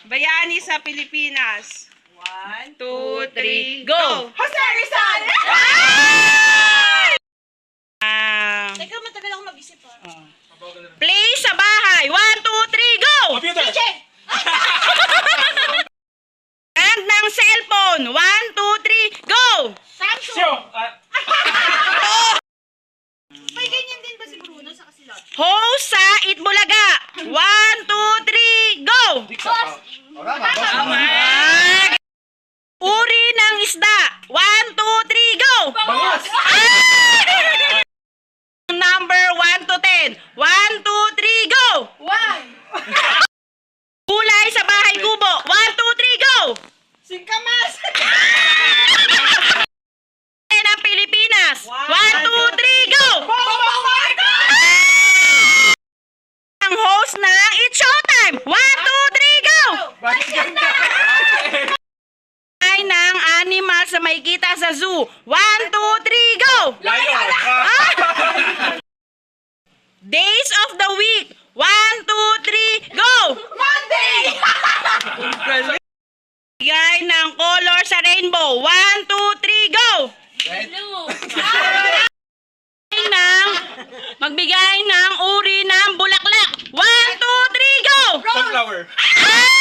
Bayani sa Pilipinas. 1, 2, 3, go! Jose Rizal! Teka, matagal ako mag-isip ha. Play sa bahay. 1, 2, 3, go! Computer! Brand ng cellphone. 1, 2, 3, go! Samsung! Sio! May ganyan din ba si Bruno sa kasilot? Host sa Itbulaga. 1, 2, 3, go! Uri ng isda. 1, 2, 3, go! Bangas! Number 1 to 10. 1, 2, 3, go! 1! Kulay sa bahay kubo. 1, 2, 3, go! Singkamas! Ng Pilipinas. 1, 2, 3, go! Bongbong Marcos! Ang host ng It's Showtime. 1, 2, 3, go! Bakit ganda? Ay ng animal sa makikita sa zoo. 1, 2, 3, go! Lion! Days of the week. 1, 2, 3, go! Monday! Bigay ng color sa rainbow. 1, 2, 3, go! Blue! Magbigay ng uri ng bulaklak. 1, 2, 3, go! Sunflower! Ah!